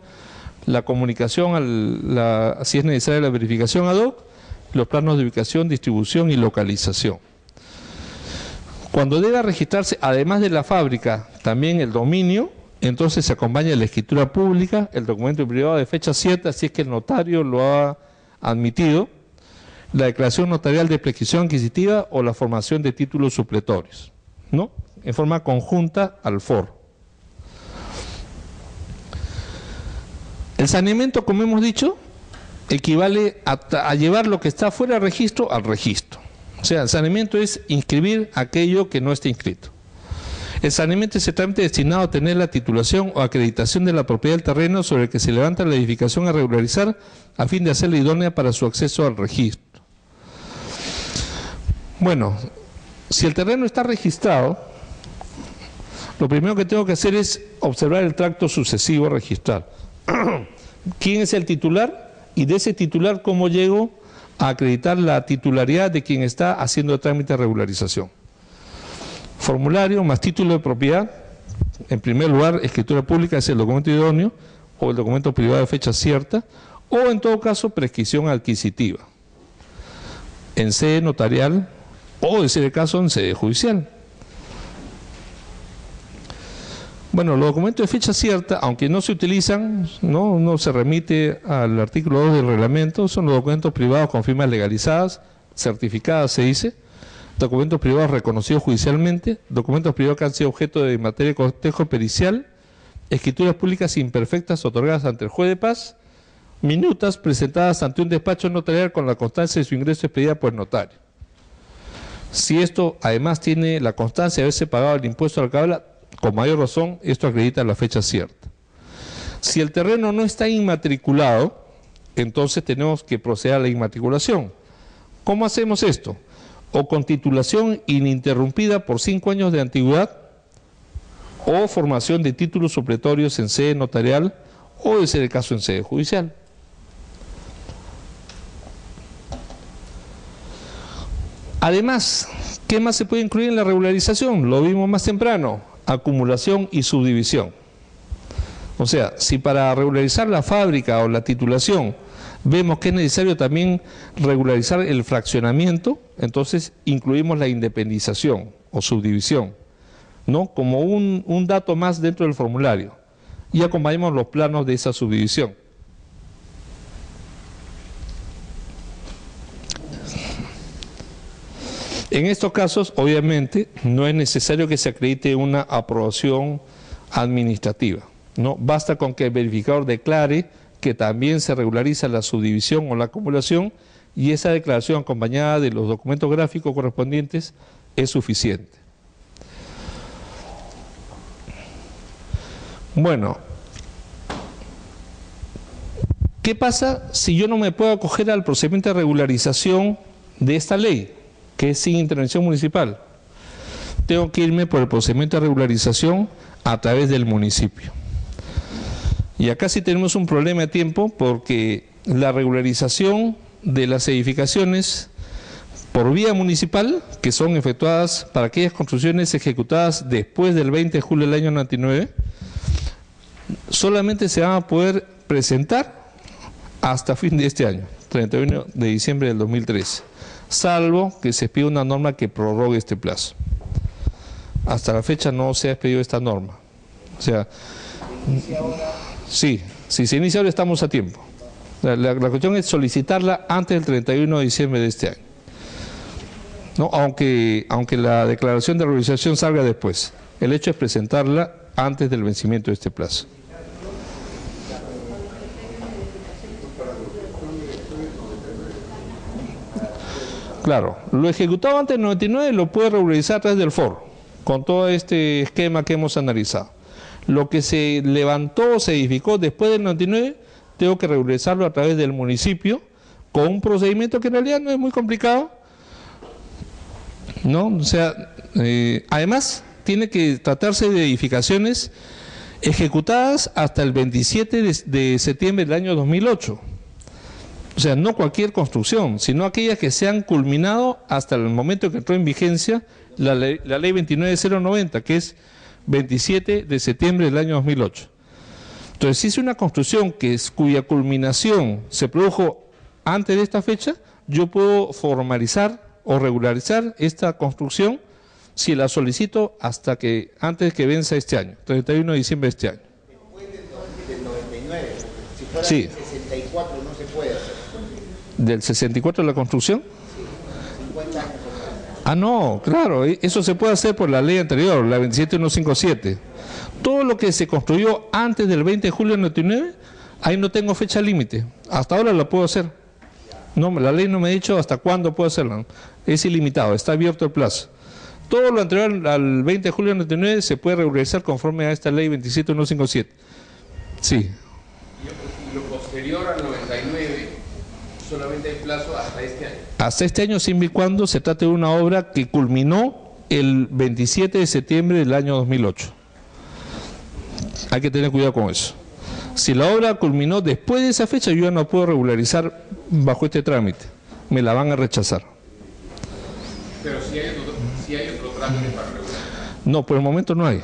la comunicación, si es necesaria la verificación ad hoc, los planos de ubicación, distribución y localización. Cuando deba registrarse, además de la fábrica, también el dominio, entonces se acompaña la escritura pública, el documento privado de fecha cierta, si es que el notario lo ha admitido, la declaración notarial de prescripción adquisitiva o la formación de títulos supletorios, ¿no?, en forma conjunta al foro. El saneamiento, como hemos dicho, equivale a llevar lo que está fuera de registro al registro. O sea, el saneamiento es inscribir aquello que no está inscrito. El saneamiento es el trámite destinado a tener la titulación o acreditación de la propiedad del terreno sobre el que se levanta la edificación a regularizar a fin de hacerla idónea para su acceso al registro. Bueno, si el terreno está registrado, lo primero que tengo que hacer es observar el tracto sucesivo registral. ¿Quién es el titular? Y de ese titular, ¿cómo llego a acreditar la titularidad de quien está haciendo el trámite de regularización? Formulario más título de propiedad, en primer lugar, escritura pública es el documento idóneo o el documento privado de fecha cierta, o en todo caso prescripción adquisitiva, en sede notarial o, en ese caso, en sede judicial. Bueno, los documentos de fecha cierta, aunque no se utilizan, no se remite al artículo 2 del reglamento, son los documentos privados con firmas legalizadas, certificadas se dice, documentos privados reconocidos judicialmente, documentos privados que han sido objeto de materia de cotejo pericial, escrituras públicas imperfectas otorgadas ante el juez de paz, minutas presentadas ante un despacho notarial con la constancia de su ingreso expedida por el notario. Si esto además tiene la constancia de haberse pagado el impuesto al cabala, con mayor razón, esto acredita la fecha cierta. Si el terreno no está inmatriculado, entonces tenemos que proceder a la inmatriculación. ¿Cómo hacemos esto? O con titulación ininterrumpida por 5 años de antigüedad, o formación de títulos supletorios en sede notarial, o de ser el caso en sede judicial. Además, ¿qué más se puede incluir en la regularización? Lo vimos más temprano. Acumulación y subdivisión. O sea, si para regularizar la fábrica o la titulación vemos que es necesario también regularizar el fraccionamiento, entonces incluimos la independización o subdivisión, ¿no?, como un dato más dentro del formulario, y acompañamos los planos de esa subdivisión. En estos casos, obviamente, no es necesario que se acredite una aprobación administrativa, ¿no? Basta con que el verificador declare que también se regulariza la subdivisión o la acumulación, y esa declaración acompañada de los documentos gráficos correspondientes es suficiente. Bueno, ¿qué pasa si yo no me puedo acoger al procedimiento de regularización de esta ley, que es sin intervención municipal? Tengo que irme por el procedimiento de regularización a través del municipio. Y acá sí tenemos un problema de tiempo, porque la regularización de las edificaciones por vía municipal, que son efectuadas para aquellas construcciones ejecutadas después del 20 de julio del año 99, solamente se van a poder presentar hasta fin de este año, 31 de diciembre del 2013, salvo que se pida una norma que prorrogue este plazo. Hasta la fecha no se ha pedido esta norma. O sea, sí, si se inicia ahora estamos a tiempo. La cuestión es solicitarla antes del 31 de diciembre de este año, ¿no? Aunque la declaración de regularización salga después. El hecho es presentarla antes del vencimiento de este plazo. Claro, lo ejecutado antes del 99 lo puede regularizar a través del FOR, con todo este esquema que hemos analizado. Lo que se levantó o se edificó después del 99, tengo que regularizarlo a través del municipio, con un procedimiento que en realidad no es muy complicado, ¿no? O sea, además tiene que tratarse de edificaciones ejecutadas hasta el 27 de septiembre del año 2008. O sea, no cualquier construcción, sino aquellas que se han culminado hasta el momento que entró en vigencia la ley 29090, que es 27 de septiembre del año 2008. Entonces, si es una construcción cuya culminación se produjo antes de esta fecha, yo puedo formalizar o regularizar esta construcción si la solicito antes que venza este año, 31 de diciembre de este año. Después del 99, si fuera Sí. del 64 no se puede hacer. ¿Del 64 la construcción? Sí, 50 años. Ah, no, claro, eso se puede hacer por la ley anterior, la 27157. Todo lo que se construyó antes del 20 de julio del 99, ahí no tengo fecha límite. Hasta ahora la puedo hacer. No, la ley no me ha dicho hasta cuándo puedo hacerla. Es ilimitado, está abierto el plazo. Todo lo anterior al 20 de julio del 99 se puede regularizar conforme a esta ley 27157. Sí. Y lo posterior al 99, solamente hay plazo hasta este año. Hasta este año, siempre y cuando se trate de una obra que culminó el 27 de septiembre del año 2008. Hay que tener cuidado con eso. Si la obra culminó después de esa fecha, yo ya no puedo regularizar bajo este trámite. Me la van a rechazar. Pero si hay otro trámite para regular. No, por el momento no hay.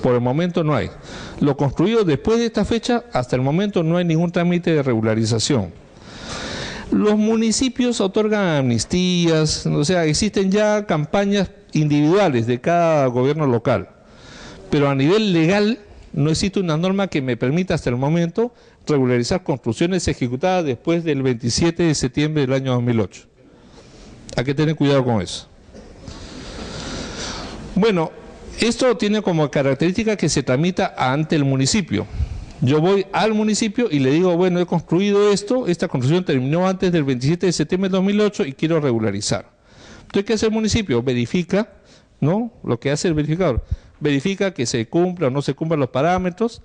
Por el momento no hay. Lo construido después de esta fecha, hasta el momento no hay ningún trámite de regularización. Los municipios otorgan amnistías, o sea, existen ya campañas individuales de cada gobierno local. Pero a nivel legal no existe una norma que me permita hasta el momento regularizar construcciones ejecutadas después del 27 de septiembre del año 2008. Hay que tener cuidado con eso. Bueno, esto tiene como característica que se tramita ante el municipio. Yo voy al municipio y le digo, bueno, he construido esto, esta construcción terminó antes del 27 de septiembre de 2008 y quiero regularizar. Entonces, ¿qué hace el municipio? Verifica, ¿no? Lo que hace el verificador. Verifica que se cumpla o no se cumplan los parámetros,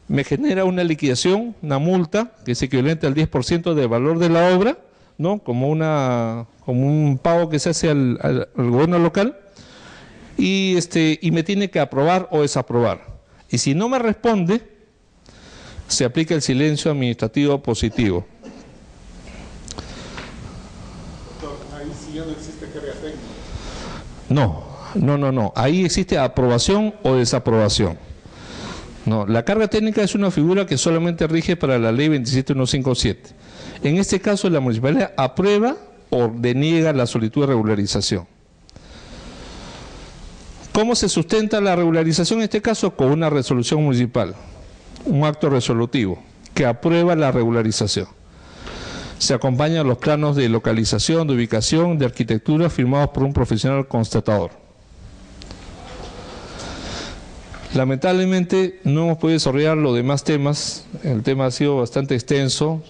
me genera una liquidación, una multa, que es equivalente al 10% del valor de la obra, ¿no? Como un pago que se hace al gobierno local, y me tiene que aprobar o desaprobar. Y si no me responde, se aplica el silencio administrativo positivo. Ahí sí ya no existe carga técnica. No. Ahí existe aprobación o desaprobación. No, la carga técnica es una figura que solamente rige para la ley 27157. En este caso, la municipalidad aprueba o deniega la solicitud de regularización. ¿Cómo se sustenta la regularización en este caso? Con una resolución municipal, un acto resolutivo que aprueba la regularización. Se acompañan los planos de localización, de ubicación, de arquitectura firmados por un profesional constatador. Lamentablemente no hemos podido desarrollar los demás temas, el tema ha sido bastante extenso.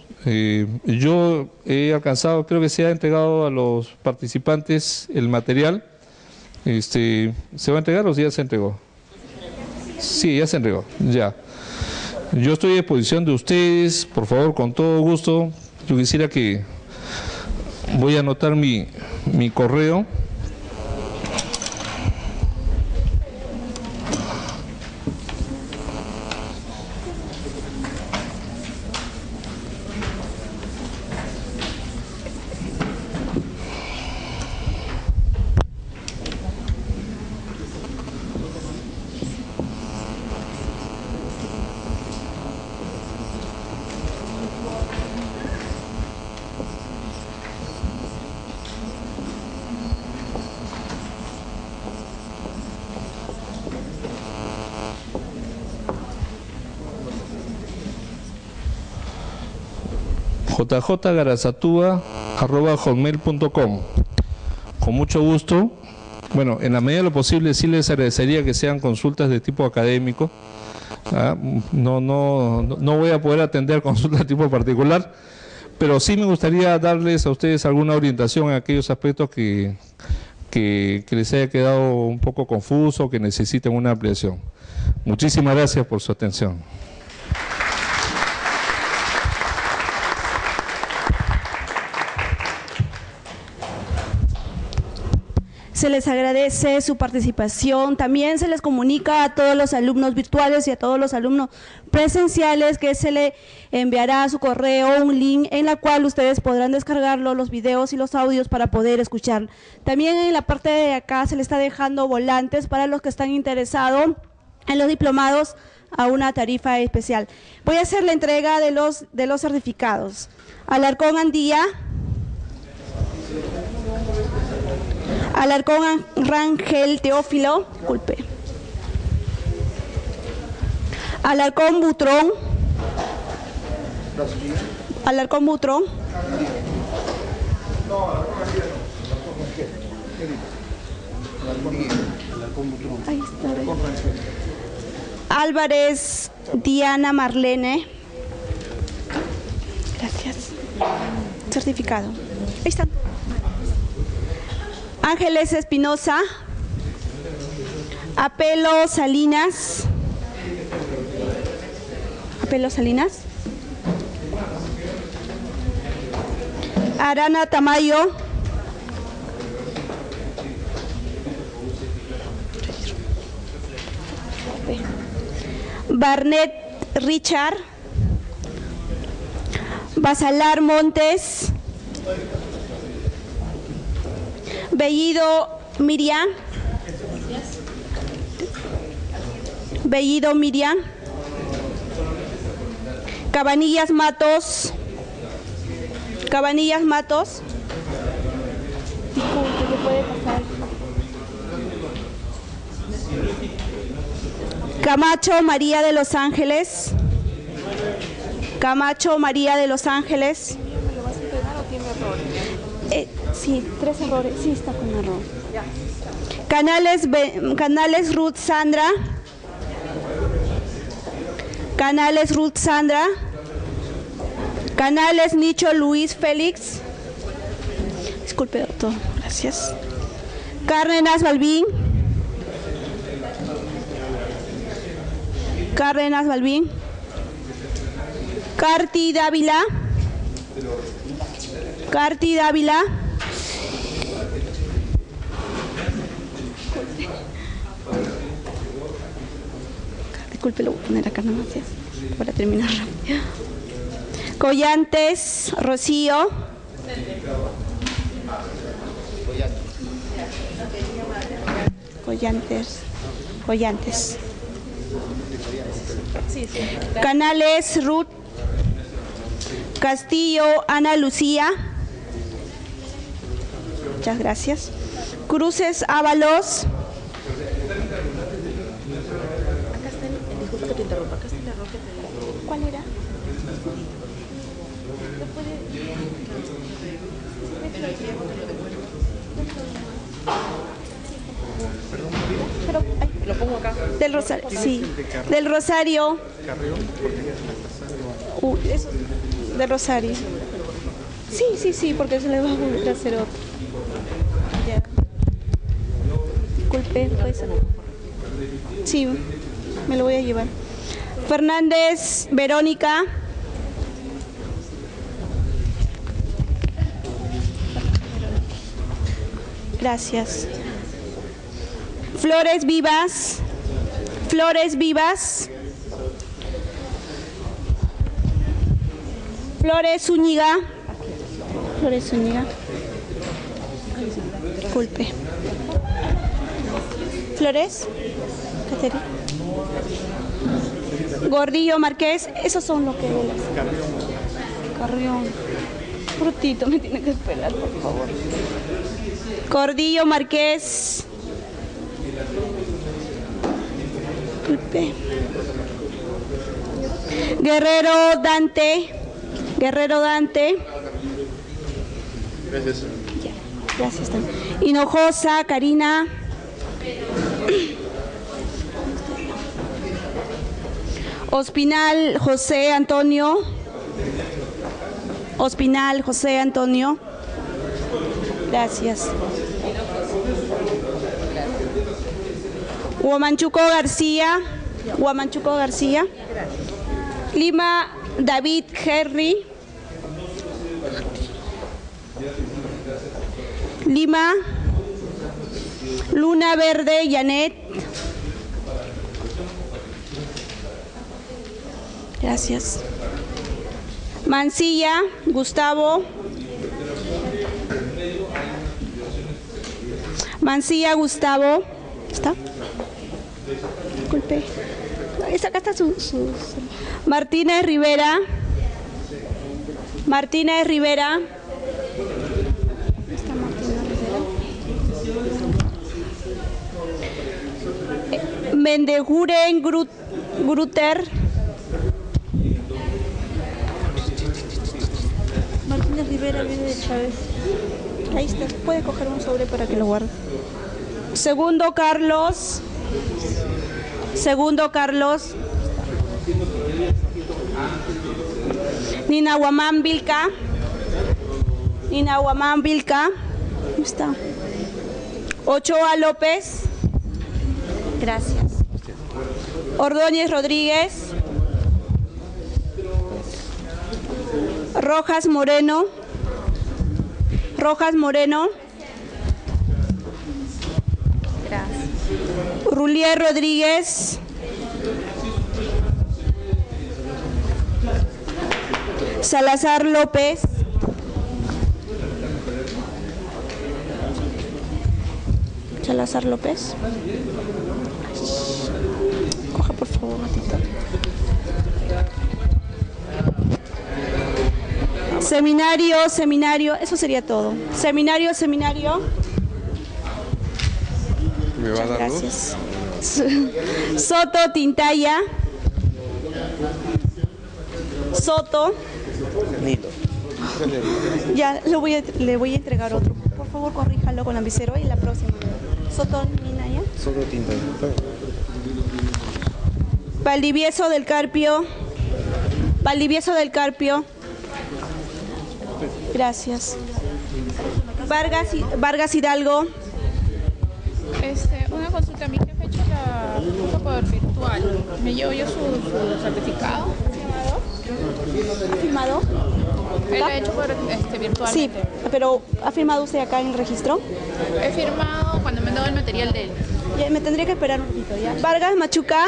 Yo he alcanzado, creo que se ha entregado a los participantes el material. ¿Se va a entregar o ya se entregó? Sí, ya se entregó, ya. Yo estoy a disposición de ustedes, por favor, con todo gusto. Yo quisiera que voy a anotar mi correo. jjgarazatúa@hotmail.com. Con mucho gusto. Bueno, en la medida de lo posible sí les agradecería que sean consultas de tipo académico. No voy a poder atender consultas de tipo particular, pero sí me gustaría darles a ustedes alguna orientación en aquellos aspectos que les haya quedado un poco confuso, que necesiten una ampliación. Muchísimas gracias por su atención. Se les agradece su participación. También se les comunica a todos los alumnos virtuales y a todos los alumnos presenciales que se le enviará a su correo un link en la cual ustedes podrán descargarlo, los videos y los audios para poder escuchar. También en la parte de acá se le está dejando volantes para los que están interesados en los diplomados a una tarifa especial. Voy a hacer la entrega de los certificados. Alarcón Andía, Alarcón Rangel Teófilo, disculpe. Alarcón Butrón. Alarcón Butrón. Ahí está. Álvarez Diana Marlene. Gracias. Certificado. Ahí están. Ángeles Espinosa, Apelo Salinas, Arana Tamayo, Barnett Richard, Basalar Montes, Bellido Miriam, Cabanillas Matos, disculpe, ¿qué puede pasar? Camacho María de Los Ángeles, ¿Me lo vas a entregar o tiene errores? Sí, 3 errores, sí está con error. Canales Ruth Sandra. Canales Nicho Luis Félix. Disculpe, doctor, gracias. Cárdenas Balbín. Carti Dávila. Disculpe, lo voy a poner acá nomás para terminar rápido. Collantes Rocío. Collantes. Canales Ruth Castillo Ana Lucía. Muchas gracias. Cruces Ábalos. Disculpa que te interrumpa, acá está el error que te digo. ¿Cuál era? Pero Lo pongo acá. Del Rosario, sí. Del Rosario. Eso, del Rosario. Sí, porque se le va a volver a hacer otro. Ya. Disculpe, puede ser. Sí, me lo voy a llevar. Fernández Verónica. Gracias. Flores Vivas. Flores Vivas. Flores Zúñiga. Flores Zúñiga. Disculpe. Flores. Caterina. Gordillo Márquez. Esos son los que... Carrión. Frutito, me tiene que esperar, por favor. Gordillo Márquez. Disculpe. Guerrero Dante. Guerrero Dante. Gracias. Ya, gracias. Hinojosa Karina. Ospinal José Antonio. Ospinal José Antonio. Gracias. Huamanchuco García. Huamanchuco García. Lima David Henry. Lima. Luna Verde Janet. Gracias. Mancilla Gustavo. Mancilla Gustavo. ¿Está? Disculpe. Acá está su... Martínez Rivera. Martínez Rivera. ¿Está Martínez Rivera? Mendeguren Grutter. Martínez Rivera viene de Chávez. Ahí está. Puede coger un sobre para que lo guarde. Segundo Carlos. Segundo Carlos. Ninahuamán Vilca. Ninahuamán Vilca. ¿Cómo está? Ochoa López. Gracias. Ordóñez Rodríguez. Rojas Moreno. Rojas Moreno. Gracias. Rulier Rodríguez. Salazar López. Salazar López. Coja por favor, gatito. Seminario, eso sería todo. Seminario. ¿Me va a dar Gracias. Soto Tintaya. Soto. Ya, le voy a entregar otro. Por favor, corríjalo con lapicero y la próxima. Soto Tintaya. Soto Tintaya. Valdivieso del Carpio. Valdivieso del Carpio. Gracias. Vargas Hidalgo. Una consulta, a mi jefe ha hecho la cosa por virtual. ¿Me llevo yo su certificado? ¿Ha firmado? Él lo ha hecho por virtualmente. Sí, pero ¿ha firmado usted acá en el registro? He firmado cuando me han dado el material de él. Ya, me tendría que esperar un poquito, ¿ya? Vargas Machuca.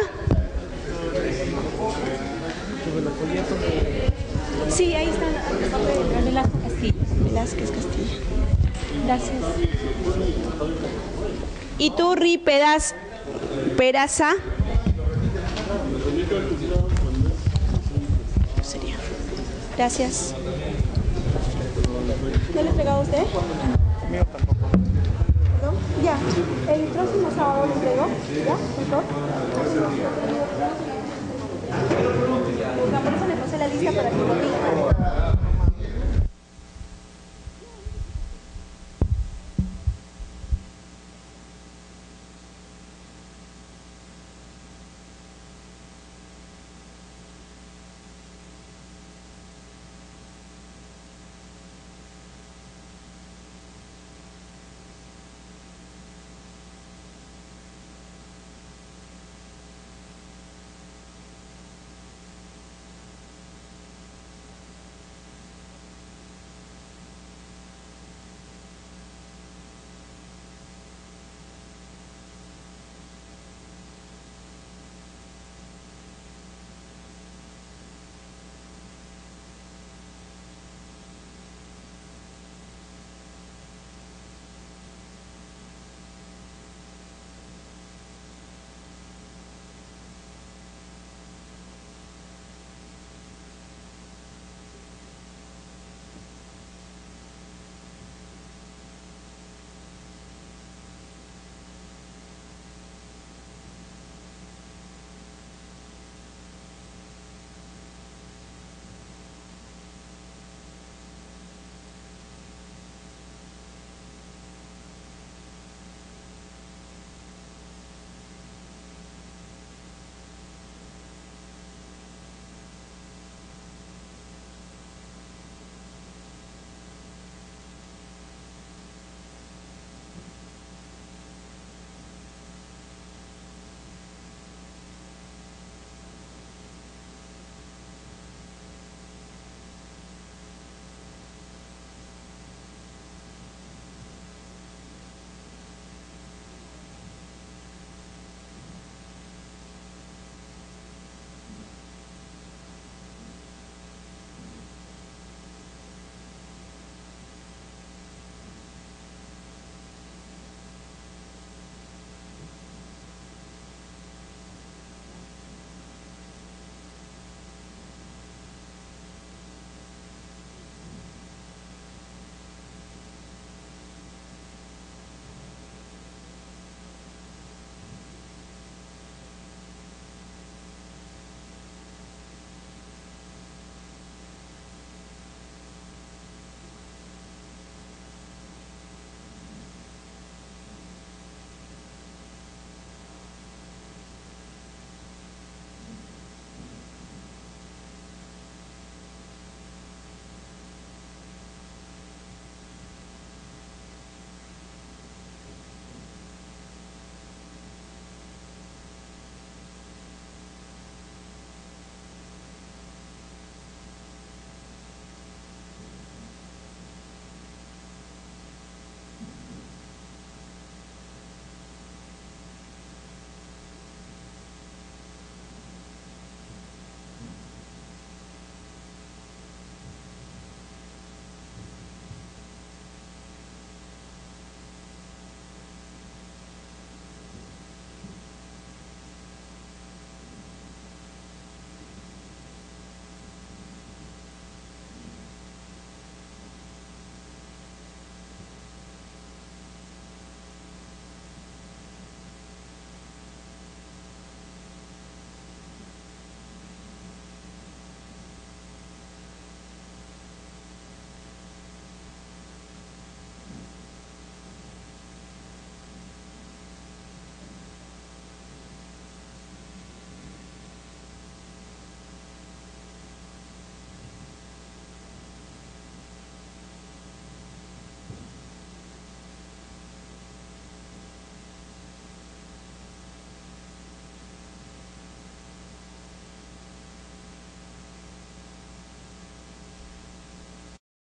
Sí, ahí está Velázquez Castilla. Velázquez Castilla. Gracias. Iturri Peraza. Sería. Gracias. ¿No le he pegado a usted? Mío tampoco. ¿Perdón? Ya. El próximo sábado le pegó. ¿Ya? ¿Mejor? Por eso le pasé la lista para que...